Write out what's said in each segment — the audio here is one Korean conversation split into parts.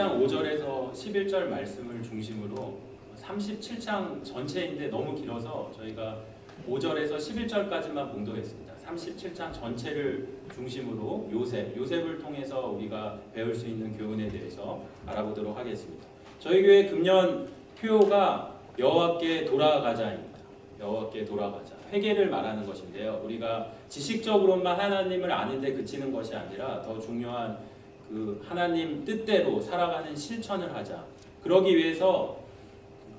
37장 5절에서 11절 말씀을 중심으로 37장 전체인데 너무 길어서 저희가 5절에서 11절까지만 봉독했습니다. 37장 전체를 중심으로 요셉을 통해서 우리가 배울 수 있는 교훈에 대해서 알아보도록 하겠습니다. 저희 교회 금년 표어가 여호와께 돌아가자입니다. 여호와께 돌아가자. 회개를 말하는 것인데요. 우리가 지식적으로만 하나님을 아는데 그치는 것이 아니라 더 중요한 그 하나님 뜻대로 살아가는 실천을 하자. 그러기 위해서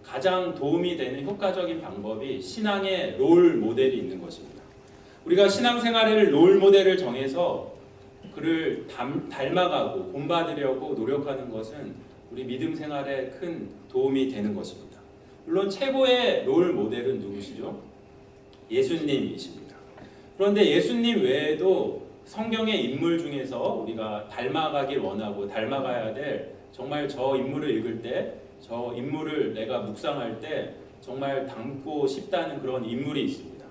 가장 도움이 되는 효과적인 방법이 신앙의 롤 모델이 있는 것입니다. 우리가 신앙생활을 롤 모델을 정해서 그를 닮아가고 본받으려고 노력하는 것은 우리 믿음 생활에 큰 도움이 되는 것입니다. 물론 최고의 롤 모델은 누구시죠? 예수님이십니다. 그런데 예수님 외에도 성경의 인물 중에서 우리가 닮아가길 원하고 닮아가야 될 정말 저 인물을 읽을 때, 저 인물을 내가 묵상할 때 정말 닮고 싶다는 그런 인물이 있습니다.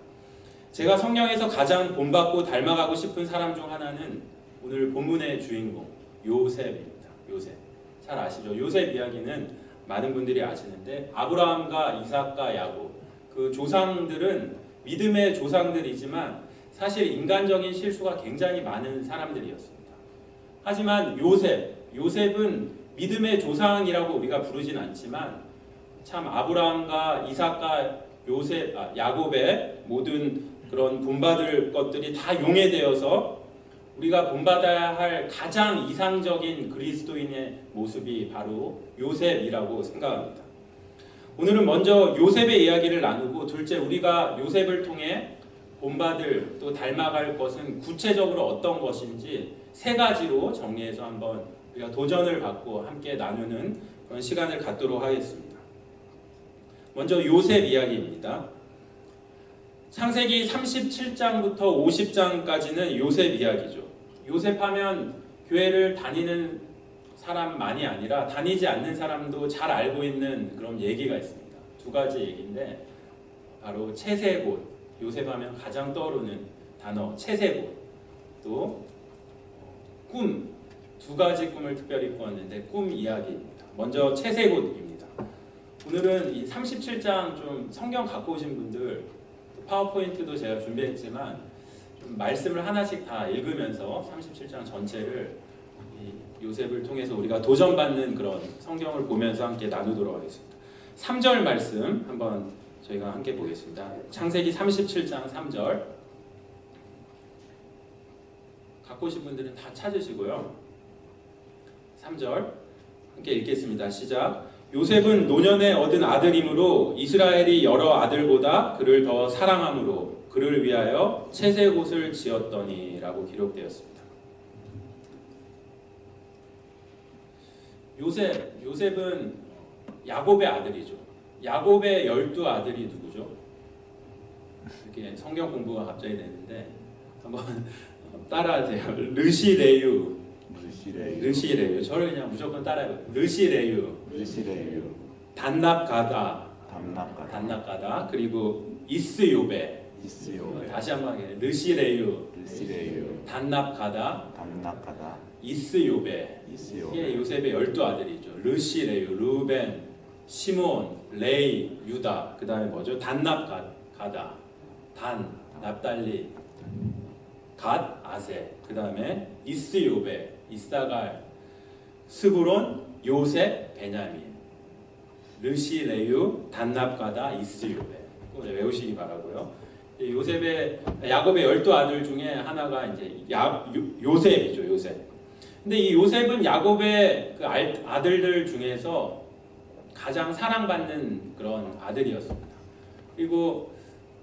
제가 성경에서 가장 본받고 닮아가고 싶은 사람 중 하나는 오늘 본문의 주인공 요셉입니다. 요셉. 잘 아시죠? 요셉 이야기는 많은 분들이 아시는데 아브라함과 이삭과 야곱 그 조상들은 믿음의 조상들이지만 사실 인간적인 실수가 굉장히 많은 사람들이었습니다. 하지만 요셉은 믿음의 조상이라고 우리가 부르진 않지만 참 아브라함과 이삭과 야곱의 모든 그런 본받을 것들이 다 용해되어서 우리가 본받아야 할 가장 이상적인 그리스도인의 모습이 바로 요셉이라고 생각합니다. 오늘은 먼저 요셉의 이야기를 나누고 둘째 우리가 요셉을 통해 본받을 또 닮아갈 것은 구체적으로 어떤 것인지 세 가지로 정리해서 한번 우리가 도전을 받고 함께 나누는 그런 시간을 갖도록 하겠습니다. 먼저 요셉 이야기입니다. 창세기 37장부터 50장까지는 요셉 이야기죠. 요셉하면 교회를 다니는 사람만이 아니라 다니지 않는 사람도 잘 알고 있는 그런 얘기가 있습니다. 두 가지 얘기인데 바로 채세곶, 요셉하면 가장 떠오르는 단어 채세곶, 또 꿈, 두 가지 꿈을 특별히 꾸었는데 꿈 이야기입니다. 먼저 채세곶입니다. 오늘은 이 37장 좀 성경 갖고 오신 분들 파워포인트도 제가 준비했지만 좀 말씀을 하나씩 다 읽으면서 37장 전체를 요셉을 통해서 우리가 도전받는 그런 성경을 보면서 함께 나누도록 하겠습니다. 3절 말씀 한번 저희가 함께 보겠습니다. 창세기 37장 3절 갖고 오신 분들은 다 찾으시고요. 3절 함께 읽겠습니다. 시작. 요셉은 노년에 얻은 아들이므로 이스라엘이 여러 아들보다 그를 더 사랑함으로 그를 위하여 채세곶을 지었더니 라고 기록되었습니다. 요셉은 야곱의 아들이죠. 야곱의 12아들이 누구죠? 이렇게 성경 공부가 갑자기 되는데 한번 따라하세요. 르시레유. 저를 그냥 무조건 따라해요. 르시레유. 단납가다. 그리고 이스요베. 다시 한번 하겠습니다. 르시레유. 단납가다. 이스요베. 이게 요셉의 12아들이죠. 르시레유, 루벤, 시몬, 레이, 유다. 그 다음에 뭐죠? 단납가다. 단, 납달리, 갓, 아세. 그 다음에 이스요베, 이사갈, 스브론, 요셉, 베냐민. 르시레유, 단납가다, 이스요베. 꼭 외우시기 바라고요. 야곱의 12아들 중에 하나가 이제 요셉이죠. 요셉. 근데 이 요셉은 야곱의 그 아들들 중에서 가장 사랑받는 그런 아들이었습니다. 그리고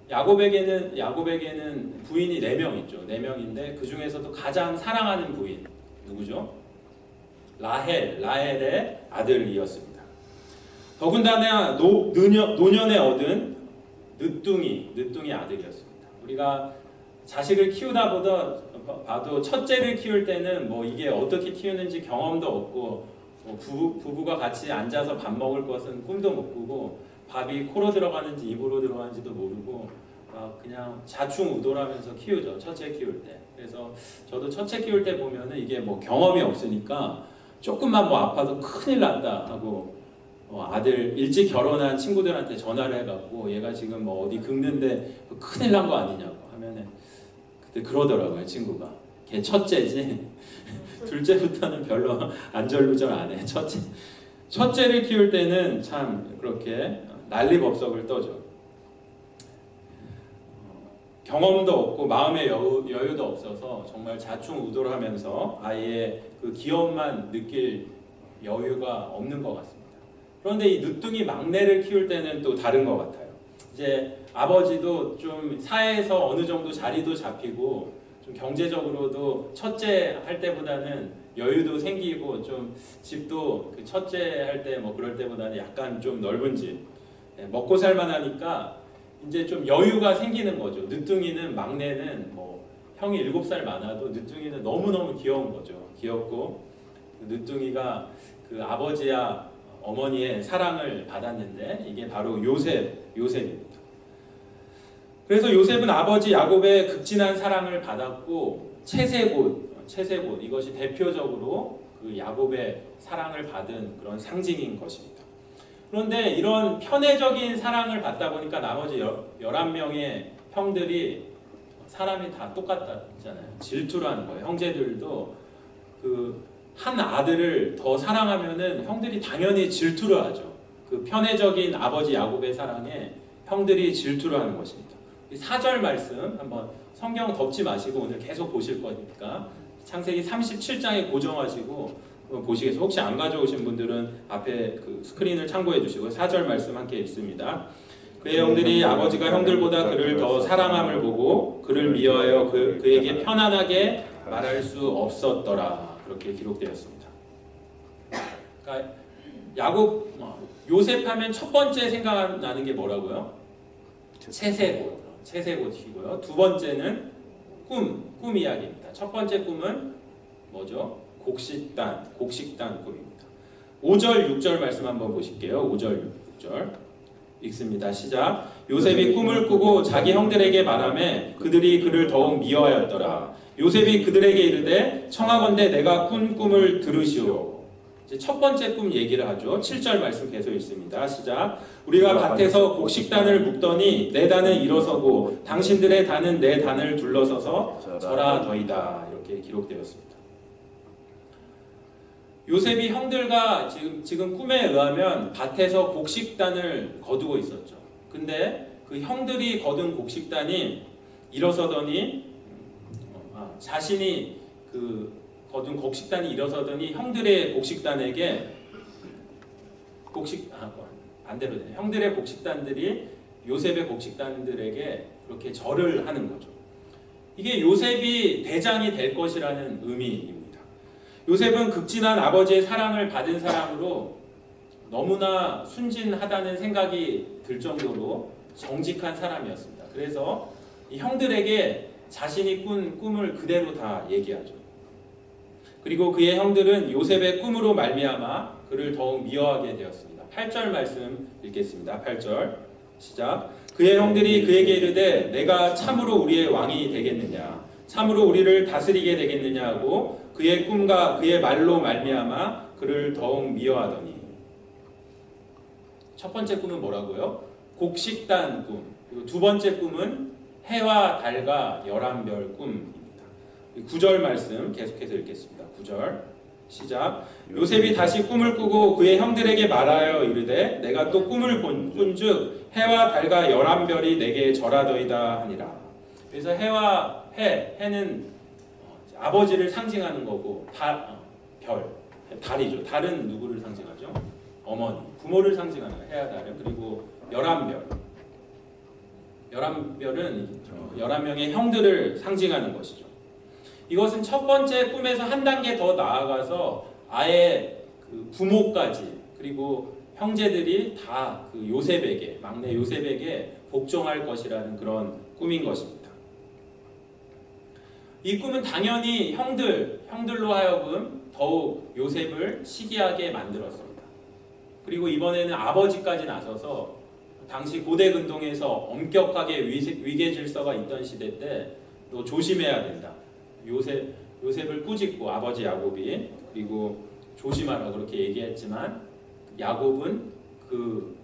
야곱에게는 부인이 4명 있죠. 4명인데 그 중에서도 가장 사랑하는 부인 누구죠? 라헬의 아들이었습니다. 더군다나 노년에 얻은 늦둥이 아들이었습니다. 우리가 자식을 키우다 봐도 첫째를 키울 때는 뭐 이게 어떻게 키우는지 경험도 없고 부부가 같이 앉아서 밥 먹을 것은 꿈도 못 꾸고 밥이 코로 들어가는지 입으로 들어가는지도 모르고 그냥 자충우돌하면서 키우죠. 첫째 키울 때. 그래서 저도 첫째 키울 때 보면은 이게 뭐 경험이 없으니까 조금만 뭐 아파도 큰일 났다 하고 아들 일찍 결혼한 친구들한테 전화를 해갖고 얘가 지금 뭐 어디 긁는데 큰일 난 거 아니냐고 하면은 그때 그러더라고요. 친구가 걔 첫째지 둘째부터는 별로 안절부절 안 해. 첫째를 키울 때는 참 그렇게 난리법석을 떠죠. 경험도 없고 마음의 여유도 없어서 정말 자충우돌하면서 아이의 그 귀여움만 느낄 여유가 없는 것 같습니다. 그런데 이 늦둥이 막내를 키울 때는 또 다른 것 같아요. 이제 아버지도 좀 사회에서 어느 정도 자리도 잡히고 좀 경제적으로도 첫째 할 때보다는 여유도 생기고 좀 집도 그 첫째 할 때 뭐 그럴 때보다는 약간 좀 넓은 집 먹고 살만하니까 이제 좀 여유가 생기는 거죠. 늦둥이는 막내는 뭐 형이 7살 많아도 늦둥이는 너무너무 귀여운 거죠. 귀엽고 늦둥이가 그 아버지야 어머니의 사랑을 받았는데 이게 바로 요셉입니다. 그래서 요셉은 아버지 야곱의 극진한 사랑을 받았고 채색옷 이것이 대표적으로 그 야곱의 사랑을 받은 그런 상징인 것입니다. 그런데 이런 편애적인 사랑을 받다 보니까 나머지 11명의 형들이 사람이 다 똑같잖아요. 질투를 하는 거예요. 형제들도 그 한 아들을 더 사랑하면은 형들이 당연히 질투를 하죠. 그 편애적인 아버지 야곱의 사랑에 형들이 질투를 하는 것입니다. 4절 말씀 한번 성경 덮지 마시고 오늘 계속 보실 거니까 창세기 37장에 고정하시고 보시겠어요. 혹시 안 가져오신 분들은 앞에 그 스크린을 참고해 주시고 4절 말씀 함께 읽습니다. 그의 형들이 아버지가 형들보다 그를 더 사랑함을 보고 그를 미워하여 그에게 편안하게 말할 수 없었더라. 그렇게 기록되었습니다. 그러니까 요셉하면 첫 번째 생각나는 게 뭐라고요? 채색옷이고요. 두 번째는 꿈 이야기입니다. 첫 번째 꿈은 뭐죠? 곡식단 꿈입니다. 5절 6절 말씀 한번 보실게요. 5절 6절 읽습니다. 시작. 요셉이 꿈을 꾸고 자기 형들에게 말하매 그들이 그를 더욱 미워하였더라. 요셉이 그들에게 이르되 청하건대 내가 꾼 꿈을 들으시오. 이제 첫 번째 꿈 얘기를 하죠. 7절 말씀 계속 읽습니다. 시작. 우리가 밭에서 곡식단을 묶더니 내 단은 일어서고 당신들의 단은 내 단을 둘러서서 절하더이다. 이렇게 기록되었습니다. 요셉이 형들과 지금 꿈에 의하면 밭에서 곡식단을 거두고 있었죠. 근데 그 형들이 거둔 곡식단이 일어서더니 자신이 그 거둔 곡식단이 일어서더니 형들의 곡식단에게 반대로 되네. 형들의 곡식단들이 요셉의 곡식단들에게 그렇게 절을 하는 거죠. 이게 요셉이 대장이 될 것이라는 의미입니다. 요셉은 극진한 아버지의 사랑을 받은 사람으로 너무나 순진하다는 생각이 들 정도로 정직한 사람이었습니다. 그래서 이 형들에게 자신이 꾼 꿈을 그대로 다 얘기하죠. 그리고 그의 형들은 요셉의 꿈으로 말미암아 그를 더욱 미워하게 되었습니다. 8절 말씀 읽겠습니다. 8절 시작. 그의 형들이 그에게 이르되 내가 참으로 우리의 왕이 되겠느냐 참으로 우리를 다스리게 되겠느냐 하고 그의 꿈과 그의 말로 말미암아 그를 더욱 미워하더니 첫 번째 꿈은 뭐라고요? 곡식단 꿈. 그리고 두 번째 꿈은 해와 달과 11별 꿈입니다. 9절 말씀 계속해서 읽겠습니다. 9절 시작. 요셉이 다시 꿈을 꾸고 그의 형들에게 말하여 이르되 내가 또 꿈을 꾼즉 해와 달과 11별이 내게 절하더이다 하니라. 그래서 해는 아버지를 상징하는 거고 달이죠. 달은 누구를 상징하죠? 어머니, 부모를 상징하는 해와 달은. 그리고 11별은 11명의 형들을 상징하는 것이죠. 이것은 첫 번째 꿈에서 한 단계 더 나아가서 아예 그 부모까지 그리고 형제들이 다 그 요셉에게 막내 요셉에게 복종할 것이라는 그런 꿈인 것입니다. 이 꿈은 당연히 형들로 하여금 더욱 요셉을 시기하게 만들었습니다. 그리고 이번에는 아버지까지 나서서 당시 고대 근동에서 엄격하게 위계 질서가 있던 시대 때 너 조심해야 된다. 요셉을 꾸짖고 아버지 야곱이 그리고 조심하라 그렇게 얘기했지만 야곱은 그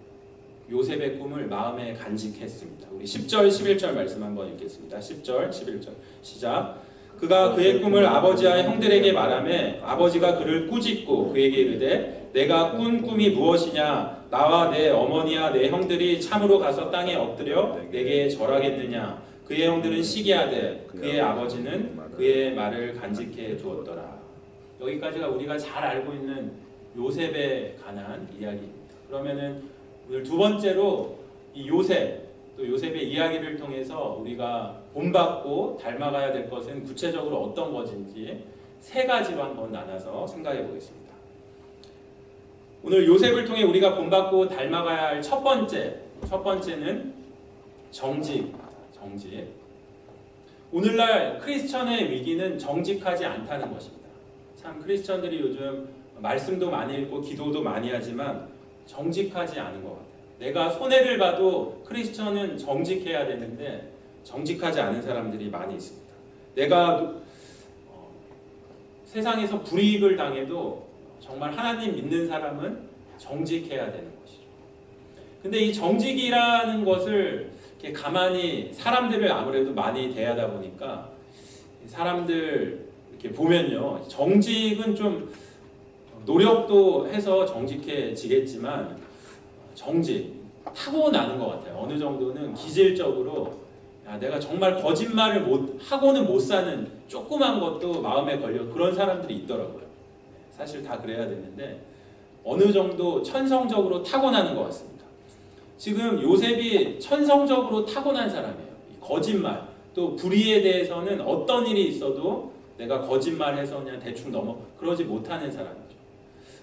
요셉의 꿈을 마음에 간직했습니다. 우리 10절 11절 말씀 한번 읽겠습니다. 10절 11절 시작. 그가 그의 꿈을 아버지와 형들에게 말하매 아버지가 그를 꾸짖고 그에게 이르되 내가 꾼 꿈이 무엇이냐 나와 내 어머니와 내 형들이 참으로 가서 땅에 엎드려 내게 절하겠느냐. 그의 형들은 시기하되 그의 아버지는 그의 말을 간직해 두었더라. 여기까지가 우리가 잘 알고 있는 요셉에 관한 이야기입니다. 그러면은 오늘 두 번째로 이 요셉, 또 요셉의 이야기를 통해서 우리가 본받고 닮아가야 될 것은 구체적으로 어떤 것인지 세 가지로 한번 나눠서 생각해 보겠습니다. 오늘 요셉을 통해 우리가 본받고 닮아가야 할 첫 번째는 정직. 오늘날 크리스천의 위기는 정직하지 않다는 것입니다. 참 크리스천들이 요즘 말씀도 많이 읽고 기도도 많이 하지만 정직하지 않은 것 같아요. 내가 손해를 봐도 크리스천은 정직해야 되는데 정직하지 않은 사람들이 많이 있습니다. 내가 세상에서 불이익을 당해도 정말 하나님 믿는 사람은 정직해야 되는 것이죠. 근데 이 정직이라는 것을 이렇게 가만히 사람들을 아무래도 많이 대하다 보니까 사람들 이렇게 보면요, 정직은 좀 노력도 해서 정직해지겠지만 정직 타고나는 것 같아요. 어느 정도는 기질적으로 내가 정말 거짓말을 하고는 못 사는 조그만 것도 마음에 걸려 그런 사람들이 있더라고요. 사실 다 그래야 되는데 어느 정도 천성적으로 타고나는 것 같습니다. 지금 요셉이 천성적으로 타고난 사람이에요. 거짓말 또 불의에 대해서는 어떤 일이 있어도 내가 거짓말해서 그냥 대충 그러지 못하는 사람이죠.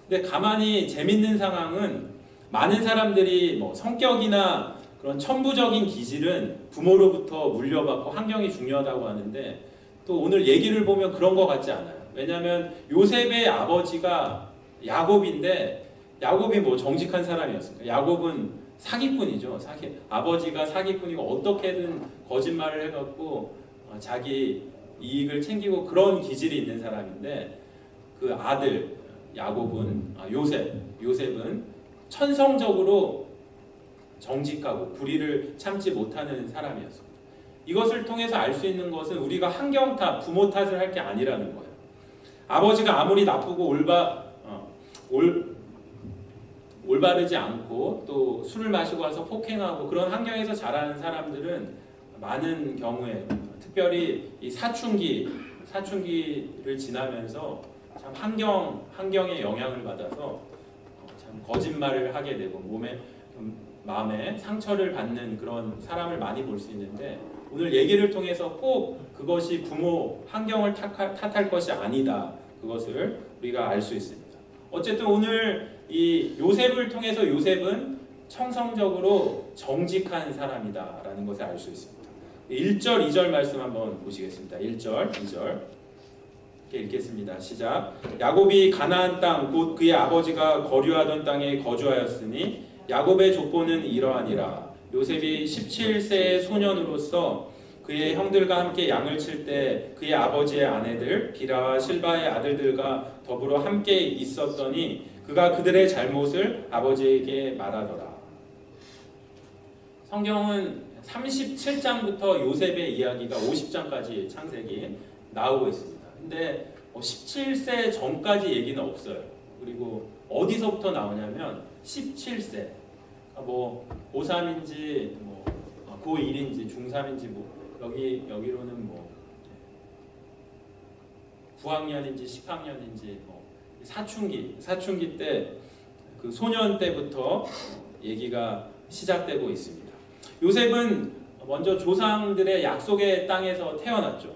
근데 가만히 재밌는 상황은 많은 사람들이 성격이나 그런 천부적인 기질은 부모로부터 물려받고 환경이 중요하다고 하는데 또 오늘 얘기를 보면 그런 것 같지 않아요. 왜냐하면 요셉의 아버지가 야곱인데 야곱이 정직한 사람이었습니까? 야곱은 사기꾼이죠. 아버지가 사기꾼이고 어떻게든 거짓말을 해갖고 자기 이익을 챙기고 그런 기질이 있는 사람인데 그 아들 요셉은 천성적으로 정직하고 불의를 참지 못하는 사람이었습니다. 이것을 통해서 알 수 있는 것은 우리가 환경 탓, 부모 탓을 할 게 아니라는 거예요. 아버지가 아무리 나쁘고 올바르지 않고 또 술을 마시고 와서 폭행하고 그런 환경에서 자라는 사람들은 많은 경우에 특별히 이 사춘기를 지나면서 참 환경에 영향을 받아서 참 거짓말을 하게 되고 마음에 상처를 받는 그런 사람을 많이 볼 수 있는데 오늘 얘기를 통해서 꼭 그것이 부모 환경을 탓할 것이 아니다. 그것을 우리가 알 수 있습니다. 어쨌든 오늘 이 요셉을 통해서 요셉은 천성적으로 정직한 사람이다라는 것을 알 수 있습니다. 1절, 2절 말씀 한번 보시겠습니다. 1절, 2절 이렇게 읽겠습니다. 시작. 야곱이 가나안 땅 곧 그의 아버지가 거류하던 땅에 거주하였으니 야곱의 족보는 이러하니라. 요셉이 17세의 소년으로서 그의 형들과 함께 양을 칠 때 그의 아버지의 아내들 비라와 실바의 아들들과 더불어 함께 있었더니 그가 그들의 잘못을 아버지에게 말하더라. 성경은 37장부터 요셉의 이야기가 50장까지 창세기 나오고 있습니다. 근데 17세 전까지 얘기는 없어요. 그리고 어디서부터 나오냐면 17세 고3인지 고1인지 중3인지 여기로는 9학년인지 10학년인지 사춘기 때 그 소년 때부터 얘기가 시작되고 있습니다. 요셉은 먼저 조상들의 약속의 땅에서 태어났죠.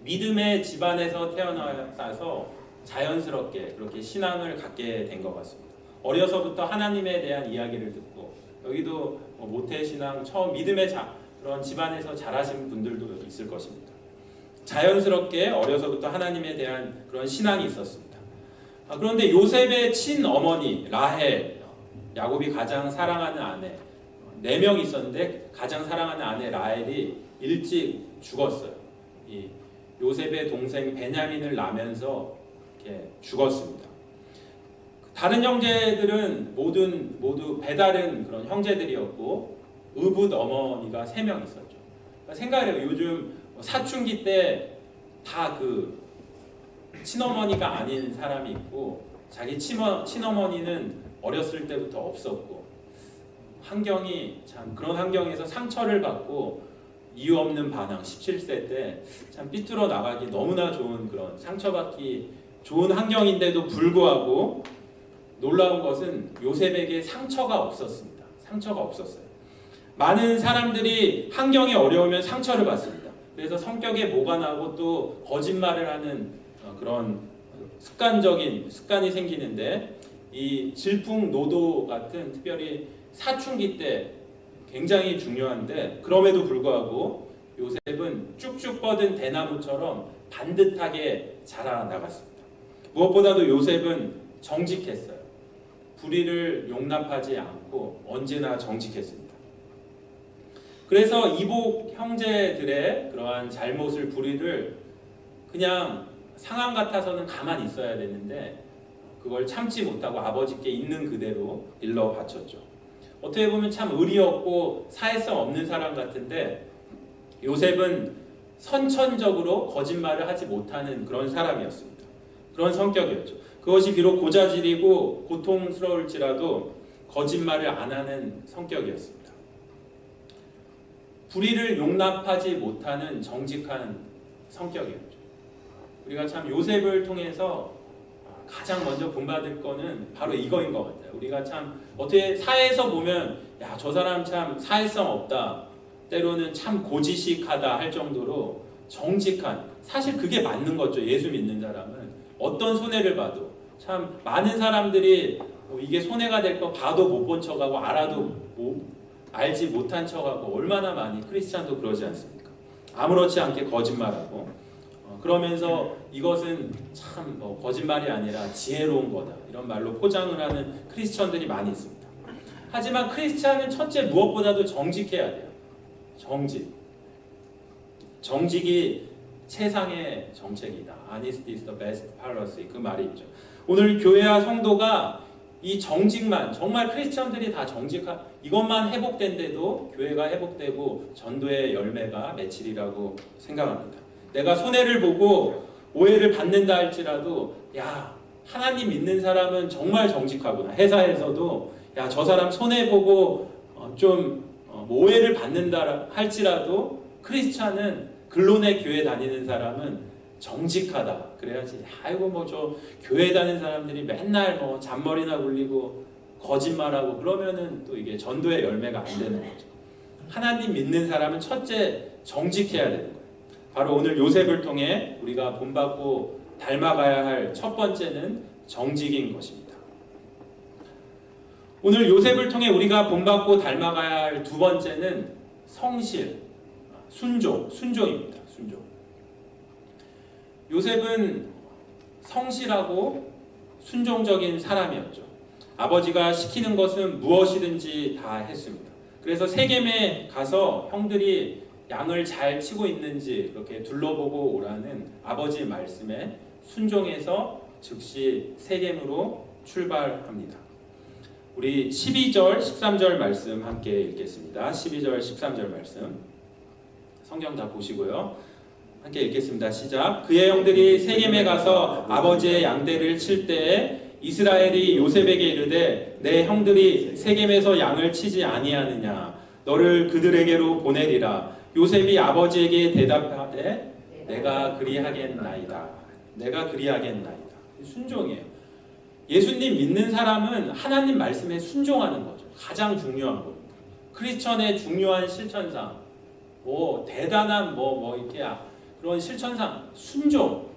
믿음의 집안에서 태어나서 자연스럽게 그렇게 신앙을 갖게 된 것 같습니다. 어려서부터 하나님에 대한 이야기를 듣고 여기도 모태신앙 처음 믿음의 그런 집안에서 자라신 분들도 있을 것입니다. 자연스럽게 어려서부터 하나님에 대한 그런 신앙이 있었습니다. 그런데 요셉의 친어머니 라헬, 야곱이 가장 사랑하는 아내 4명 있었는데 가장 사랑하는 아내 라헬이 일찍 죽었어요. 이 요셉의 동생 베냐민을 낳으면서 이렇게 죽었습니다. 다른 형제들은 모두 배다른 그런 형제들이었고 의붓 어머니가 3명 있었죠. 그러니까 생각해요. 요즘 사춘기 때 다 그 친어머니가 아닌 사람이 있고 자기 친어머니는 어렸을 때부터 없었고 환경이 참 그런 환경에서 상처를 받고 이유 없는 반항 17세 때 참 삐뚤어 나가기 너무나 좋은 그런 상처받기 좋은 환경인데도 불구하고 놀라운 것은 요셉에게 상처가 없었습니다. 상처가 없었어요. 많은 사람들이 환경이 어려우면 상처를 받습니다. 그래서 성격에 뭐가 나고 또 거짓말을 하는 그런 습관이 생기는데 이 질풍노도 같은 특별히 사춘기 때 굉장히 중요한데 그럼에도 불구하고 요셉은 쭉쭉 뻗은 대나무처럼 반듯하게 자라나갔습니다. 무엇보다도 요셉은 정직했어요. 불의를 용납하지 않고 언제나 정직했습니다. 그래서 이복 형제들의 그러한 잘못을 불의를 그냥 상황 같아서는 가만히 있어야 되는데 그걸 참지 못하고 아버지께 있는 그대로 일러 바쳤죠. 어떻게 보면 참 의리 없고 사회성 없는 사람 같은데 요셉은 선천적으로 거짓말을 하지 못하는 그런 사람이었습니다. 그런 성격이었죠. 그것이 비록 고자질이고 고통스러울지라도 거짓말을 안 하는 성격이었습니다. 불의를 용납하지 못하는 정직한 성격이었죠. 우리가 참 요셉을 통해서 가장 먼저 본받을 거는 바로 이거인 것 같아요. 우리가 참 어떻게 사회에서 보면 야, 저 사람 참 사회성 없다, 때로는 참 고지식하다 할 정도로 정직한, 사실 그게 맞는 거죠. 예수 믿는 사람은 어떤 손해를 봐도 참 많은 사람들이 이게 손해가 될 거 봐도 못 본 척하고 알아도 알지 못한 척하고 얼마나 많이 크리스찬도 그러지 않습니까? 아무렇지 않게 거짓말하고 그러면서 이것은 참 거짓말이 아니라 지혜로운 거다 이런 말로 포장을 하는 크리스천들이 많이 있습니다. 하지만 크리스찬은 첫째 무엇보다도 정직해야 돼요. 정직이 최상의 정책이다. Honesty is the best policy. 그 말이 있죠. 오늘 교회와 성도가 이 정직만, 정말 크리스천들이 다 이것만 회복된데도 교회가 회복되고 전도의 열매가 맺히리라고 생각합니다. 내가 손해를 보고 오해를 받는다 할지라도 야, 하나님 믿는 사람은 정말 정직하구나. 회사에서도 야, 저 사람 손해보고 오해를 받는다 할지라도 크리스찬은 근론의 교회 다니는 사람은 정직하다. 그래야지 아이고 저 교회 다니는 사람들이 맨날 잔머리나 굴리고 거짓말하고 그러면은 또 이게 전도의 열매가 안 되는 거죠. 하나님 믿는 사람은 첫째 정직해야 되는 거예요. 바로 오늘 요셉을 통해 우리가 본받고 닮아가야 할 첫 번째는 정직인 것입니다. 오늘 요셉을 통해 우리가 본받고 닮아가야 할 두 번째는 성실, 순종입니다. 순종. 요셉은 성실하고 순종적인 사람이었죠. 아버지가 시키는 것은 무엇이든지 다 했습니다. 그래서 세겜에 가서 형들이 양을 잘 치고 있는지 그렇게 둘러보고 오라는 아버지의 말씀에 순종해서 즉시 세겜으로 출발합니다. 우리 12절, 13절 말씀 함께 읽겠습니다. 12절, 13절 말씀 성경 다 보시고요. 함께 읽겠습니다. 시작. 그의 형들이 세겜에 가서 아버지의 양떼를 칠 때에 이스라엘이 요셉에게 이르되 내 형들이 세겜에서 양을 치지 아니하느냐 너를 그들에게로 보내리라. 요셉이 아버지에게 대답하되 내가 그리하겠나이다. 내가 그리하겠나이다. 순종이에요. 예수님 믿는 사람은 하나님 말씀에 순종하는 거죠. 가장 중요한 겁니다. 크리스천의 중요한 실천상 대단한 이렇게 그런 실천상 순종,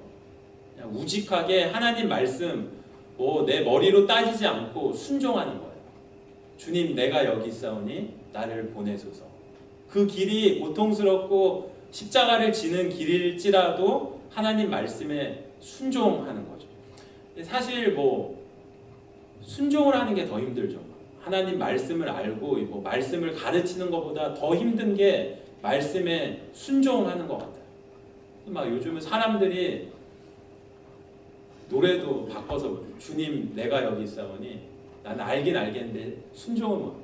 그냥 우직하게 하나님 말씀 내 머리로 따지지 않고 순종하는 거예요. 주님 내가 여기 있사오니 나를 보내소서. 그 길이 고통스럽고 십자가를 지는 길일지라도 하나님 말씀에 순종하는 거죠. 사실 순종을 하는 게 더 힘들죠. 하나님 말씀을 알고 말씀을 가르치는 것보다 더 힘든 게 말씀에 순종하는 것 같아요. 요즘은 사람들이 노래도 바꿔서 주님 내가 여기 있사오니 나는 알긴 알겠는데 순종은 뭐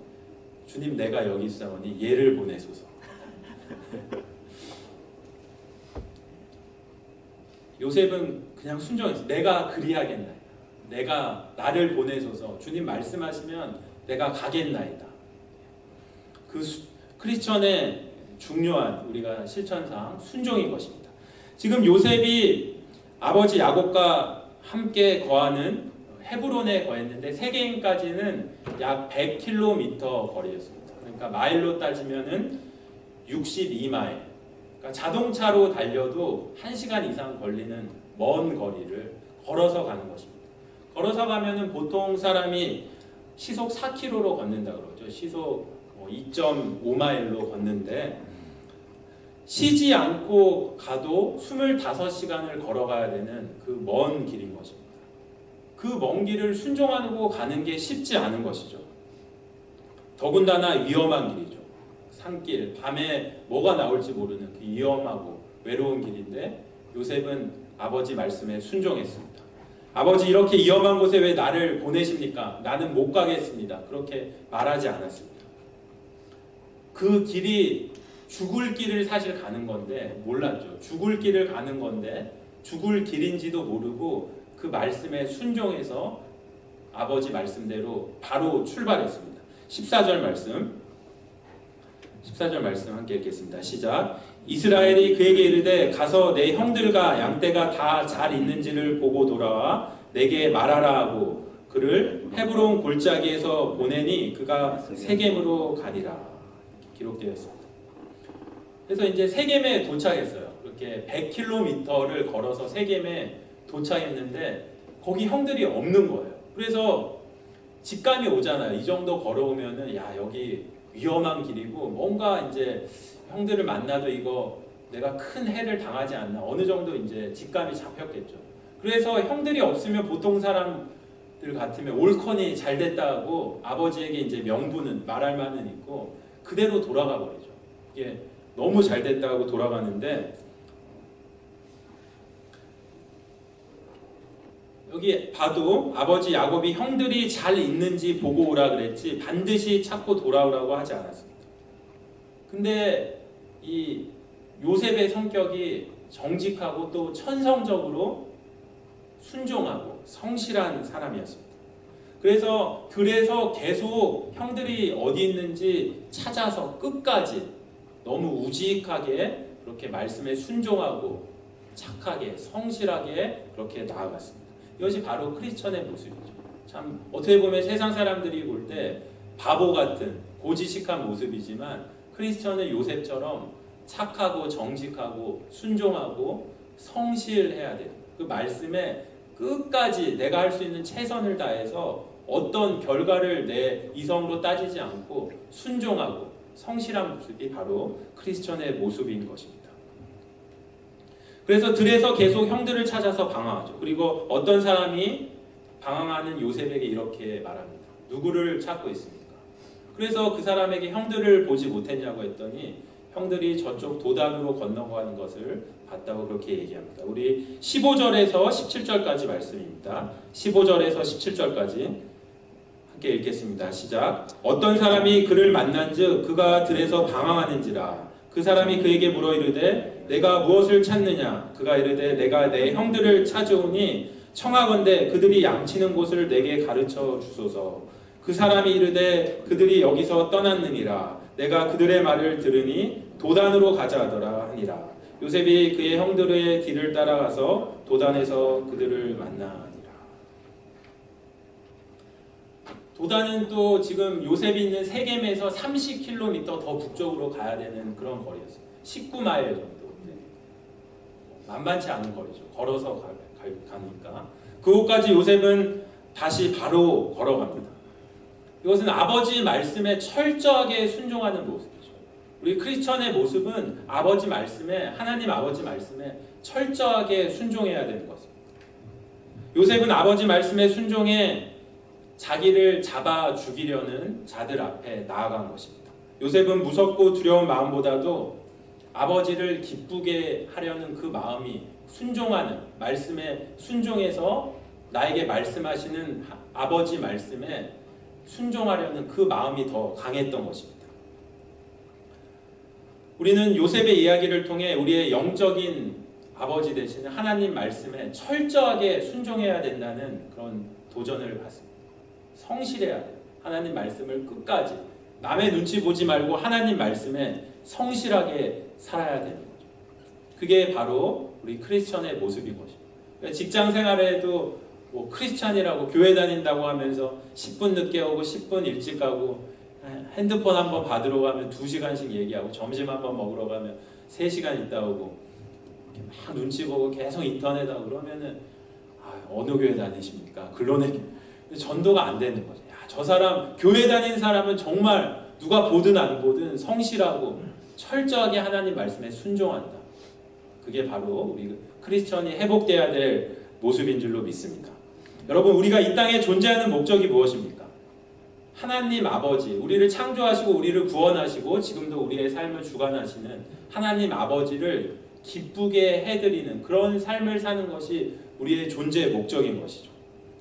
주님 내가 여기 있사오니 얘를 보내소서. 요셉은 그냥 순종했어. 내가 그리하겠나이다. 내가 나를 보내소서. 주님 말씀하시면 내가 가겠나이다. 그 크리스천의 중요한 우리가 실천상 순종인 것입니다. 지금 요셉이 아버지 야곱과 함께 거하는 헤브론에 거했는데 세겜까지는 약 100km 거리였습니다. 그러니까 마일로 따지면은 62마일. 그러니까 자동차로 달려도 1시간 이상 걸리는 먼 거리를 걸어서 가는 것입니다. 걸어서 가면은 보통 사람이 시속 4km로 걷는다 그러죠. 시속 2.5마일로 걷는데 쉬지 않고 가도 25시간을 걸어가야 되는 그 먼 길인 것입니다. 그 먼 길을 순종하고 가는 게 쉽지 않은 것이죠. 더군다나 위험한 길이죠. 산길, 밤에 뭐가 나올지 모르는 그 위험하고 외로운 길인데 요셉은 아버지 말씀에 순종했습니다. 아버지 이렇게 위험한 곳에 왜 나를 보내십니까? 나는 못 가겠습니다. 그렇게 말하지 않았습니다. 그 길이 죽을 길을 사실 가는 건데 몰랐죠. 죽을 길을 가는 건데 죽을 길인지도 모르고 그 말씀에 순종해서 아버지 말씀대로 바로 출발했습니다. 14절 말씀 함께 읽겠습니다. 시작. 이스라엘이 그에게 이르되 가서 내 형들과 양떼가 다 잘 있는지를 보고 돌아와 내게 말하라 하고 그를 헤브론 골짜기에서 보내니 그가 세겜으로 가니라. 기록되어 있습니다. 그래서 이제 세겜에 도착했어요. 그렇게 100km를 걸어서 세겜에 도착했는데 거기 형들이 없는 거예요. 그래서 직감이 오잖아요. 이 정도 걸어오면은 야 여기 위험한 길이고 뭔가 이제 형들을 만나도 이거 내가 큰 해를 당하지 않나 어느 정도 이제 직감이 잡혔겠죠. 그래서 형들이 없으면 보통 사람들 같으면 옳거니 잘 됐다 하고 아버지에게 이제 명분은 말할 만은 있고 그대로 돌아가 버리죠. 이게 너무 잘 됐다 하고 돌아가는데 여기 봐도 아버지 야곱이 형들이 잘 있는지 보고 오라 그랬지 반드시 찾고 돌아오라고 하지 않았습니다. 근데 이 요셉의 성격이 정직하고 또 천성적으로 순종하고 성실한 사람이었습니다. 그래서 들에서 계속 형들이 어디 있는지 찾아서 끝까지 너무 우직하게 그렇게 말씀에 순종하고 착하게 성실하게 그렇게 나아갔습니다. 이것이 바로 크리스천의 모습이죠. 참 어떻게 보면 세상 사람들이 볼 때 바보 같은 고지식한 모습이지만 크리스천은 요셉처럼 착하고 정직하고 순종하고 성실해야 돼요. 그 말씀에 끝까지 내가 할 수 있는 최선을 다해서 어떤 결과를 내 이성으로 따지지 않고 순종하고 성실한 모습이 바로 크리스천의 모습인 것입니다. 그래서 들에서 계속 형들을 찾아서 방황하죠. 그리고 어떤 사람이 방황하는 요셉에게 이렇게 말합니다. 누구를 찾고 있습니까? 그래서 그 사람에게 형들을 보지 못했냐고 했더니 형들이 저쪽 도단으로 건너가는 것을 봤다고 그렇게 얘기합니다. 우리 15절에서 17절까지 말씀입니다. 15절에서 17절까지 함께 읽겠습니다. 시작. 어떤 사람이 그를 만난즉 그가 들에서 방황하는지라. 그 사람이 그에게 물어 이르되 내가 무엇을 찾느냐? 그가 이르되 내가 내 형들을 찾으오니 청하건대 그들이 양치는 곳을 내게 가르쳐 주소서. 그 사람이 이르되 그들이 여기서 떠났느니라. 내가 그들의 말을 들으니 도단으로 가자 하더라 하니라. 요셉이 그의 형들의 뒤를 따라가서 도단에서 그들을 만나니라. 도단은 또 지금 요셉이 있는 세겜에서 30km 더 북쪽으로 가야 되는 그런 거리였어요. 19마일 정도. 만만치 않은 거리죠. 걸어서 가니까. 그곳까지 요셉은 다시 바로 걸어갑니다. 이것은 아버지 말씀에 철저하게 순종하는 모습이죠. 우리 크리스천의 모습은 아버지 말씀에 하나님 아버지 말씀에 철저하게 순종해야 되는 것입니다. 요셉은 아버지 말씀에 순종해 자기를 잡아 죽이려는 자들 앞에 나아간 것입니다. 요셉은 무섭고 두려운 마음보다도 아버지를 기쁘게 하려는 그 마음이 순종하는 말씀에 순종해서 나에게 말씀하시는 아버지 말씀에 순종하려는 그 마음이 더 강했던 것입니다. 우리는 요셉의 이야기를 통해 우리의 영적인 아버지 되시는 하나님 말씀에 철저하게 순종해야 된다는 그런 도전을 받습니다. 성실해야 돼요. 하나님 말씀을 끝까지 남의 눈치 보지 말고 하나님 말씀에 성실하게 살아야 되는 거죠. 그게 바로 우리 크리스천의 모습인 것입니다. 그러니까 직장 생활에도 뭐 크리스찬이라고 교회 다닌다고 하면서 10분 늦게 오고 10분 일찍 가고 핸드폰 한번 받으러 가면 2시간씩 얘기하고 점심 한번 먹으러 가면 3시간 있다 오고 막 눈치 보고 계속 인터넷하고 그러면은 어느 교회 다니십니까? 근로내 전도가 안 되는 거죠. 저 사람 교회 다니는 사람은 정말 누가 보든 안 보든 성실하고 철저하게 하나님 말씀에 순종한다. 그게 바로 우리 크리스천이 회복돼야 될 모습인 줄로 믿습니다. 여러분, 우리가 이 땅에 존재하는 목적이 무엇입니까? 하나님 아버지, 우리를 창조하시고 우리를 구원하시고 지금도 우리의 삶을 주관하시는 하나님 아버지를 기쁘게 해드리는 그런 삶을 사는 것이 우리의 존재의 목적인 것이죠.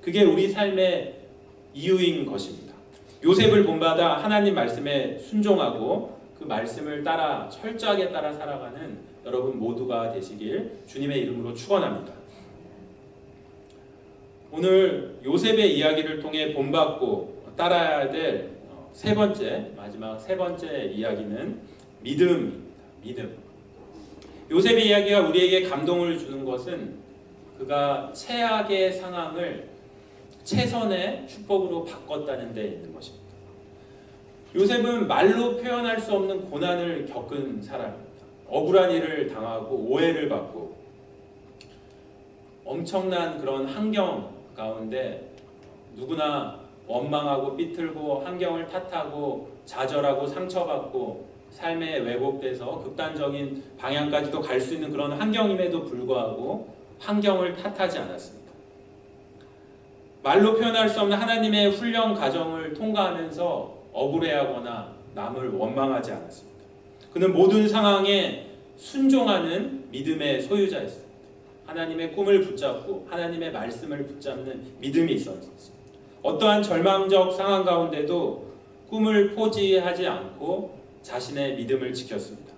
그게 우리 삶의 이유인 것입니다. 요셉을 본받아 하나님 말씀에 순종하고 그 말씀을 따라 철저하게 따라 살아가는 여러분 모두가 되시길 주님의 이름으로 축원합니다. 오늘 요셉의 이야기를 통해 본받고 따라야 될 마지막 세 번째 이야기는 믿음입니다. 믿음. 요셉의 이야기가 우리에게 감동을 주는 것은 그가 최악의 상황을 최선의 축복으로 바꿨다는 데 있는 것입니다. 요셉은 말로 표현할 수 없는 고난을 겪은 사람입니다. 억울한 일을 당하고 오해를 받고 엄청난 그런 환경 가운데 누구나 원망하고 삐뚤고 환경을 탓하고 좌절하고 상처받고 삶에 왜곡돼서 극단적인 방향까지도 갈 수 있는 그런 환경임에도 불구하고 환경을 탓하지 않았습니다. 말로 표현할 수 없는 하나님의 훈련 과정을 통과하면서 억울해하거나 남을 원망하지 않았습니다. 그는 모든 상황에 순종하는 믿음의 소유자였습니다. 하나님의 꿈을 붙잡고 하나님의 말씀을 붙잡는 믿음이 있었습니다. 어떠한 절망적 상황 가운데도 꿈을 포기하지 않고 자신의 믿음을 지켰습니다.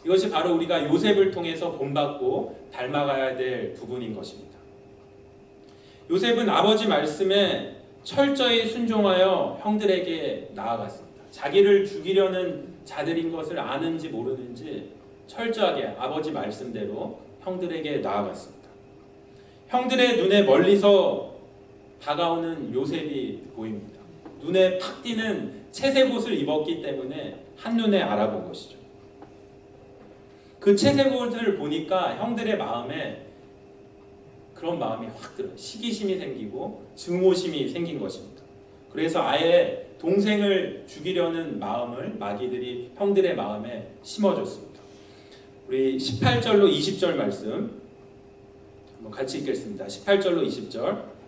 이것이 바로 우리가 요셉을 통해서 본받고 닮아가야 될 부분인 것입니다. 요셉은 아버지 말씀에 철저히 순종하여 형들에게 나아갔습니다. 자기를 죽이려는 자들인 것을 아는지 모르는지 철저하게 아버지 말씀대로 형들에게 나아갔습니다. 형들의 눈에 멀리서 다가오는 요셉이 보입니다. 눈에 팍 띄는 채색 옷을 입었기 때문에 한눈에 알아본 것이죠. 그 채색 옷을 보니까 형들의 마음에 그런 마음이 확 들어요. 시기심이 생기고 증오심이 생긴 것입니다. 그래서 아예 동생을 죽이려는 마음을 마귀들이 형들의 마음에 심어줬습니다. 우리 18절로 20절 말씀 한번 같이 읽겠습니다. 18절로 20절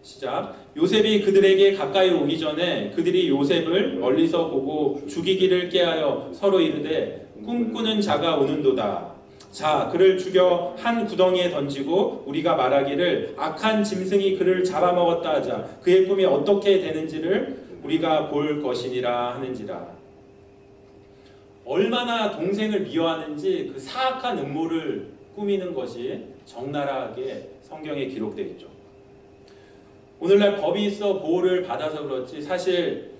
시작. 요셉이 그들에게 가까이 오기 전에 그들이 요셉을 멀리서 보고 죽이기를 꾀하여 서로 이르되 꿈꾸는 자가 오는도다. 자, 그를 죽여 한 구덩이에 던지고 우리가 말하기를 악한 짐승이 그를 잡아먹었다 하자. 그의 꿈이 어떻게 되는지를 우리가 볼 것이니라 하는지라. 얼마나 동생을 미워하는지 그 사악한 음모를 꾸미는 것이 적나라하게 성경에 기록되어 있죠. 오늘날 법이 있어 보호를 받아서 그렇지 사실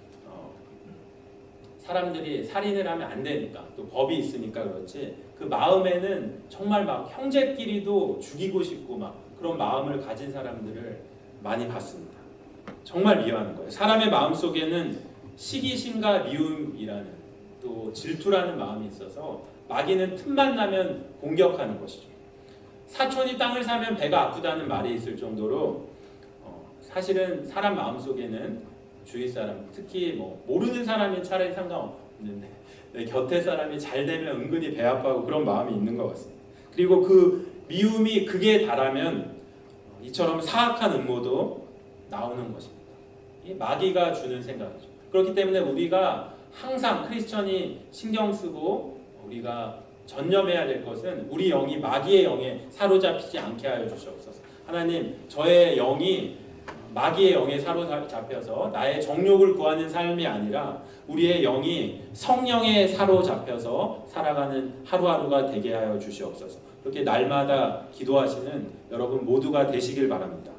사람들이 살인을 하면 안 되니까 또 법이 있으니까 그렇지 그 마음에는 정말 막 형제끼리도 죽이고 싶고 막 그런 마음을 가진 사람들을 많이 봤습니다. 정말 미워하는 거예요. 사람의 마음 속에는 시기심과 미움이라는 또 질투라는 마음이 있어서 마귀는 틈만 나면 공격하는 것이죠. 사촌이 땅을 사면 배가 아프다는 말이 있을 정도로 사실은 사람 마음 속에는 주위 사람, 특히 모르는 사람이 차라리 상관없는데 내 곁에 사람이 잘 되면 은근히 배 아파하고 그런 마음이 있는 것 같습니다. 그리고 그 미움이 극에 달하면 이처럼 사악한 음모도 나오는 것입니다. 이 마귀가 주는 생각이죠. 그렇기 때문에 우리가 항상 크리스천이 신경 쓰고 우리가 전념해야 될 것은 우리 영이 마귀의 영에 사로잡히지 않게 하여 주시옵소서. 하나님, 저의 영이 마귀의 영에 사로잡혀서 나의 정욕을 구하는 삶이 아니라 우리의 영이 성령에 사로잡혀서 살아가는 하루하루가 되게 하여 주시옵소서. 그렇게 날마다 기도하시는 여러분 모두가 되시길 바랍니다.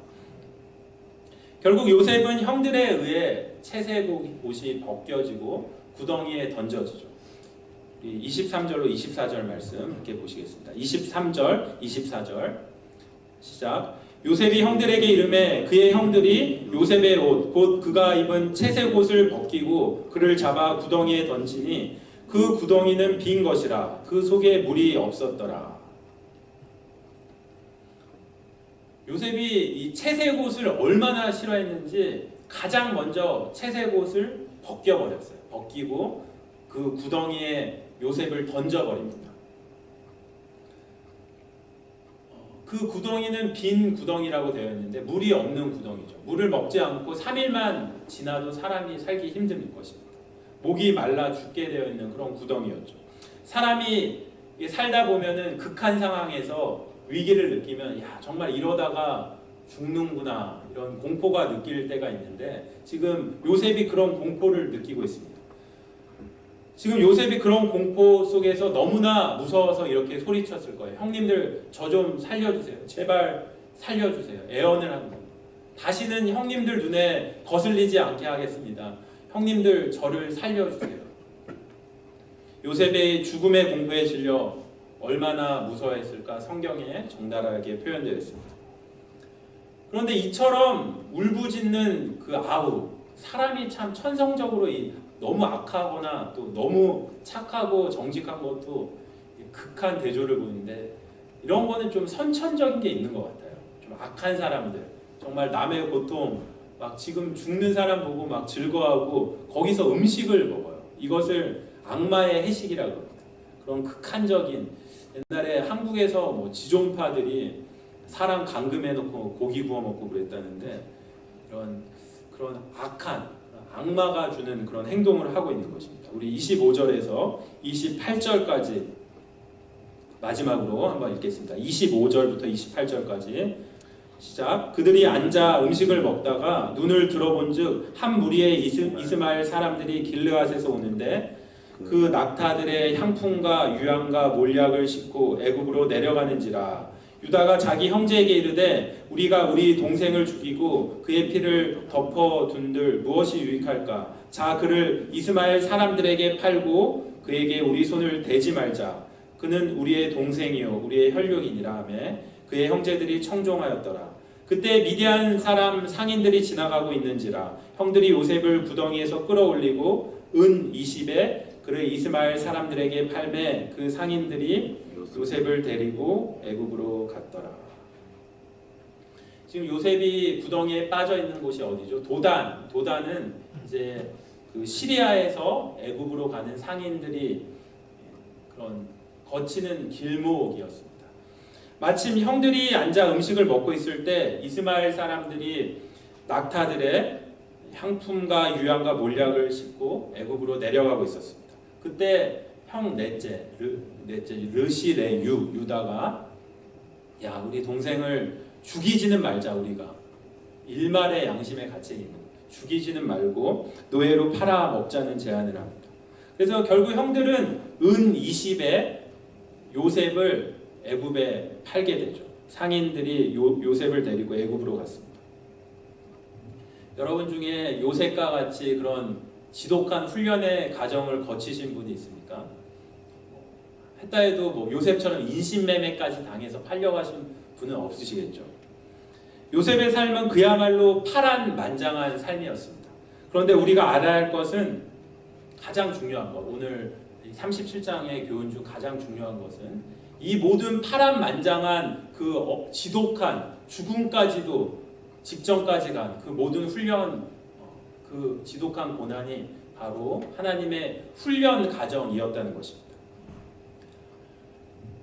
결국 요셉은 형들에 의해 채색 옷이 벗겨지고 구덩이에 던져지죠. 23절로 24절 말씀 이렇게 보시겠습니다. 23절, 24절 시작. 요셉이 형들에게 이르매 그의 형들이 요셉의 옷 곧 그가 입은 채색 옷을 벗기고 그를 잡아 구덩이에 던지니 그 구덩이는 빈 것이라 그 속에 물이 없었더라. 요셉이 이 채색 옷을 얼마나 싫어했는지 가장 먼저 채색 옷을 벗겨버렸어요. 벗기고 그 구덩이에 요셉을 던져버립니다. 그 구덩이는 빈 구덩이라고 되어 있는데 물이 없는 구덩이죠. 물을 먹지 않고 3일만 지나도 사람이 살기 힘든 것입니다. 목이 말라 죽게 되어 있는 그런 구덩이였죠. 사람이 살다 보면은 극한 상황에서 위기를 느끼면 야 정말 이러다가 죽는구나 이런 공포가 느낄 때가 있는데 지금 요셉이 그런 공포를 느끼고 있습니다. 지금 요셉이 그런 공포 속에서 너무나 무서워서 이렇게 소리쳤을 거예요. 형님들 저 좀 살려주세요. 제발 살려주세요. 애원을 하는 겁니다. 다시는 형님들 눈에 거슬리지 않게 하겠습니다. 형님들 저를 살려주세요. 요셉의 죽음의 공포에 실려 얼마나 무서워했을까 성경에 적나라하게 표현되어 있습니다. 그런데 이처럼 울부짖는 그 아우 사람이 참 천성적으로 너무 악하거나 또 너무 착하고 정직한 것도 극한 대조를 보이는데 이런 거는 좀 선천적인 게 있는 것 같아요. 좀 악한 사람들 정말 남의 고통 막 지금 죽는 사람 보고 막 즐거워하고 거기서 음식을 먹어요. 이것을 악마의 해식이라고 합니다. 그런 극한적인 옛날에 한국에서 뭐 지존파들이 사람 감금해놓고 고기 구워 먹고 그랬다는데 그런 악한 악마가 주는 그런 행동을 하고 있는 것입니다. 우리 25절에서 28절까지 마지막으로 한번 읽겠습니다. 25절부터 28절까지 시작. 그들이 앉아 음식을 먹다가 눈을 들어본즉 한 무리의 이스마엘 사람들이 길르앗에서 오는데 그 낙타들의 향품과 유향과 몰약을 싣고 애굽으로 내려가는지라. 유다가 자기 형제에게 이르되 우리가 우리 동생을 죽이고 그의 피를 덮어둔들 무엇이 유익할까? 자 그를 이스마엘 사람들에게 팔고 그에게 우리 손을 대지 말자. 그는 우리의 동생이요 우리의 혈육이니라 하매 그의 형제들이 청종하였더라. 그때 미디안 사람 상인들이 지나가고 있는지라 형들이 요셉을 구덩이에서 끌어올리고 은 20에 그를 이스마엘 사람들에게 팔매 그 상인들이 요셉을 데리고 애굽으로 갔더라. 지금 요셉이 구덩이에 빠져 있는 곳이 어디죠? 도단은 이제 그 시리아에서 애굽으로 가는 상인들이 그런 거치는 길목이었습니다. 마침 형들이 앉아 음식을 먹고 있을 때 이스마엘 사람들이 낙타들의 향품과 유향과 몰약을 싣고 애굽으로 내려가고 있었습니다. 그때 형 넷째 르시레 유다가 야 우리 동생을 죽이지는 말자. 우리가 일말의 양심의 가책이 있는 죽이지는 말고 노예로 팔아 먹자는 제안을 합니다. 그래서 결국 형들은 은 20에 요셉을 애굽에 팔게 되죠. 상인들이 요셉을 데리고 애굽으로 갔습니다. 여러분 중에 요셉과 같이 그런 지독한 훈련의 과정을 거치신 분이 있습니까? 했다 해도 뭐 요셉처럼 인신매매까지 당해서 팔려가신 분은 없으시겠죠. 요셉의 삶은 그야말로 파란만장한 삶이었습니다. 그런데 우리가 알아야 할 것은 가장 중요한 것, 오늘 37장의 교훈 중 가장 중요한 것은 이 모든 파란만장한 그 지독한 죽음까지도 직전까지 간 그 모든 훈련, 그 지독한 고난이 바로 하나님의 훈련 과정이었다는 것입니다.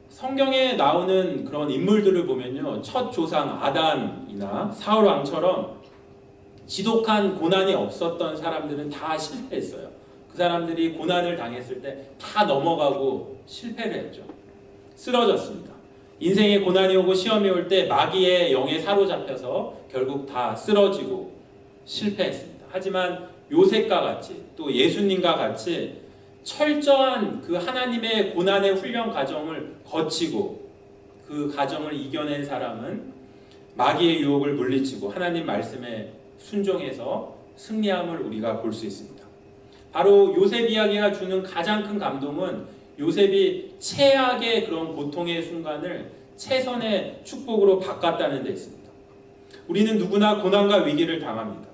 성경에 나오는 그런 인물들을 보면요, 첫 조상 아담이나 사울 왕처럼 지독한 고난이 없었던 사람들은 다 실패했어요. 그 사람들이 고난을 당했을 때 다 넘어가고 실패를 했죠. 쓰러졌습니다. 인생에 고난이 오고 시험이 올 때 마귀의 영에 사로잡혀서 결국 다 쓰러지고 실패했습니다. 하지만 요셉과 같이 또 예수님과 같이 철저한 그 하나님의 고난의 훈련 과정을 거치고 그 과정을 이겨낸 사람은 마귀의 유혹을 물리치고 하나님 말씀에 순종해서 승리함을 우리가 볼 수 있습니다. 바로 요셉 이야기가 주는 가장 큰 감동은 요셉이 최악의 그런 고통의 순간을 최선의 축복으로 바꿨다는 데 있습니다. 우리는 누구나 고난과 위기를 당합니다.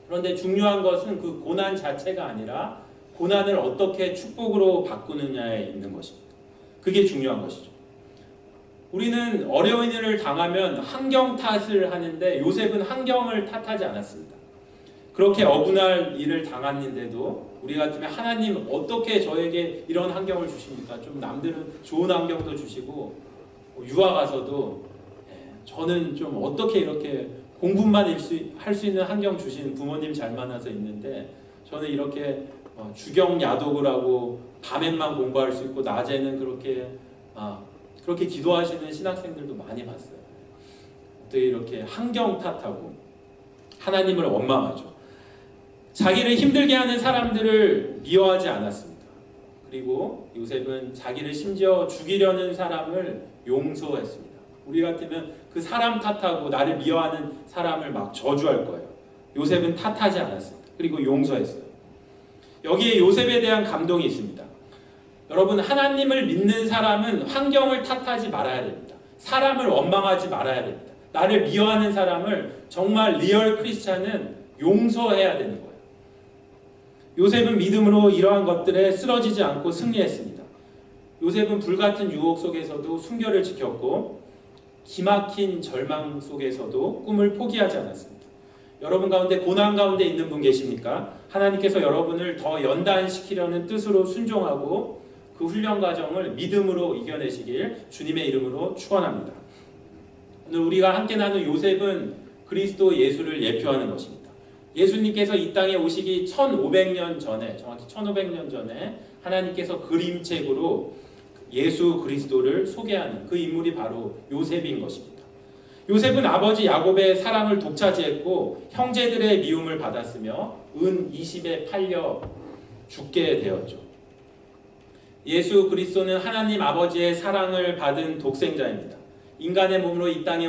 그런데 중요한 것은 그 고난 자체가 아니라 고난을 어떻게 축복으로 바꾸느냐에 있는 것입니다. 그게 중요한 것이죠. 우리는 어려운 일을 당하면 환경 탓을 하는데 요셉은 환경을 탓하지 않았습니다. 그렇게 억울한 일을 당했는데도 우리 같으면 하나님 어떻게 저에게 이런 환경을 주십니까? 좀 남들은 좋은 환경도 주시고 유학 가서도 저는 좀 어떻게 이렇게 공부만 할 수 있는 환경 주신 부모님 잘 만나서 있는데 저는 이렇게 주경야독을 하고 밤에만 공부할 수 있고 낮에는 그렇게 기도하시는 신학생들도 많이 봤어요. 어떻게 이렇게 환경 탓하고 하나님을 원망하죠. 자기를 힘들게 하는 사람들을 미워하지 않았습니다. 그리고 요셉은 자기를 심지어 죽이려는 사람을 용서했습니다. 우리 같으면 그 사람 탓하고 나를 미워하는 사람을 막 저주할 거예요. 요셉은 탓하지 않았습니다. 그리고 용서했어요. 여기에 요셉에 대한 감동이 있습니다. 여러분, 하나님을 믿는 사람은 환경을 탓하지 말아야 됩니다. 사람을 원망하지 말아야 됩니다. 나를 미워하는 사람을 정말 리얼 크리스찬은 용서해야 되는 거예요. 요셉은 믿음으로 이러한 것들에 쓰러지지 않고 승리했습니다. 요셉은 불같은 유혹 속에서도 순결을 지켰고 기막힌 절망 속에서도 꿈을 포기하지 않았습니다. 여러분 가운데 고난 가운데 있는 분 계십니까? 하나님께서 여러분을 더 연단시키려는 뜻으로 순종하고 그 훈련 과정을 믿음으로 이겨내시길 주님의 이름으로 축원합니다. 오늘 우리가 함께 나눈 요셉은 그리스도 예수를 예표하는 것입니다. 예수님께서 이 땅에 오시기 1500년 전에, 정확히 1500년 전에 하나님께서 그림책으로 예수 그리스도를 소개하는 그 인물이 바로 요셉인 것입니다. 요셉은 아버지 야곱의 사랑을 독차지했고 형제들의 미움을 받았으며 은 20에 팔려 죽게 되었죠. 예수 그리스도는 하나님 아버지의 사랑을 받은 독생자입니다. 인간의 몸으로 이 땅에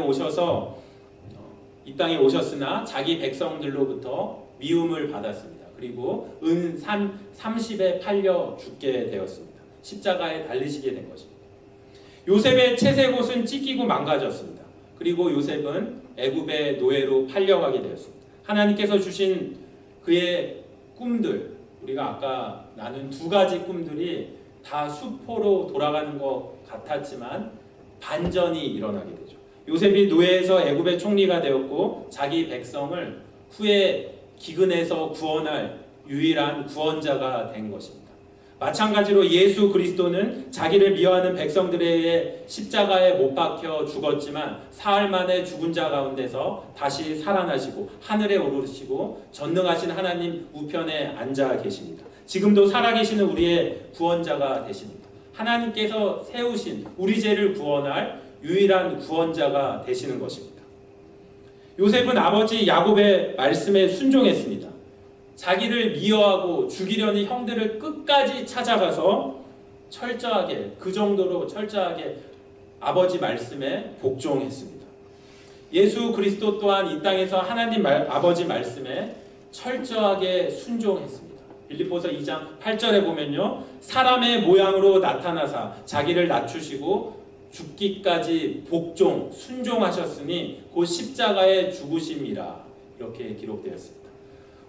오셨으나 자기 백성들로부터 미움을 받았습니다. 그리고 은 30에 팔려 죽게 되었습니다. 십자가에 달리시게 된 것입니다. 요셉의 채색옷은 찢기고 망가졌습니다. 그리고 요셉은 애굽의 노예로 팔려가게 되었습니다. 하나님께서 주신 그의 꿈들, 우리가 아까 나눈 두 가지 꿈들이 다 수포로 돌아가는 것 같았지만 반전이 일어나게 되죠. 요셉이 노예에서 애굽의 총리가 되었고 자기 백성을 후에 기근에서 구원할 유일한 구원자가 된 것입니다. 마찬가지로 예수 그리스도는 자기를 미워하는 백성들에게 십자가에 못 박혀 죽었지만 사흘 만에 죽은 자 가운데서 다시 살아나시고 하늘에 오르시고 전능하신 하나님 우편에 앉아 계십니다. 지금도 살아계시는 우리의 구원자가 되십니다. 하나님께서 세우신 우리 죄를 구원할 유일한 구원자가 되시는 것입니다. 요셉은 아버지 야곱의 말씀에 순종했습니다. 자기를 미워하고 죽이려는 형들을 끝까지 찾아가서 철저하게, 그 정도로 철저하게 아버지 말씀에 복종했습니다. 예수 그리스도 또한 이 땅에서 하나님 아버지 말씀에 철저하게 순종했습니다. 빌립보서 2장 8절에 보면요, 사람의 모양으로 나타나사 자기를 낮추시고 죽기까지 복종, 순종하셨으니 곧 십자가의 죽으심이라, 이렇게 기록되었습니다.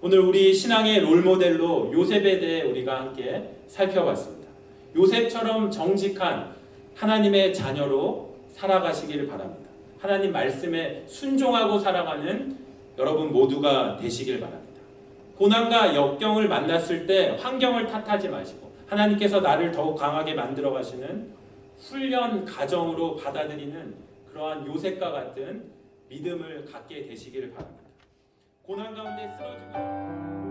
오늘 우리 신앙의 롤모델로 요셉에 대해 우리가 함께 살펴봤습니다. 요셉처럼 정직한 하나님의 자녀로 살아가시기를 바랍니다. 하나님 말씀에 순종하고 살아가는 여러분 모두가 되시길 바랍니다. 고난과 역경을 만났을 때 환경을 탓하지 마시고 하나님께서 나를 더욱 강하게 만들어 가시는 훈련 과정으로 받아들이는 그러한 요셉과 같은 믿음을 갖게 되시기를 바랍니다. 고난 가운데 쓰러지고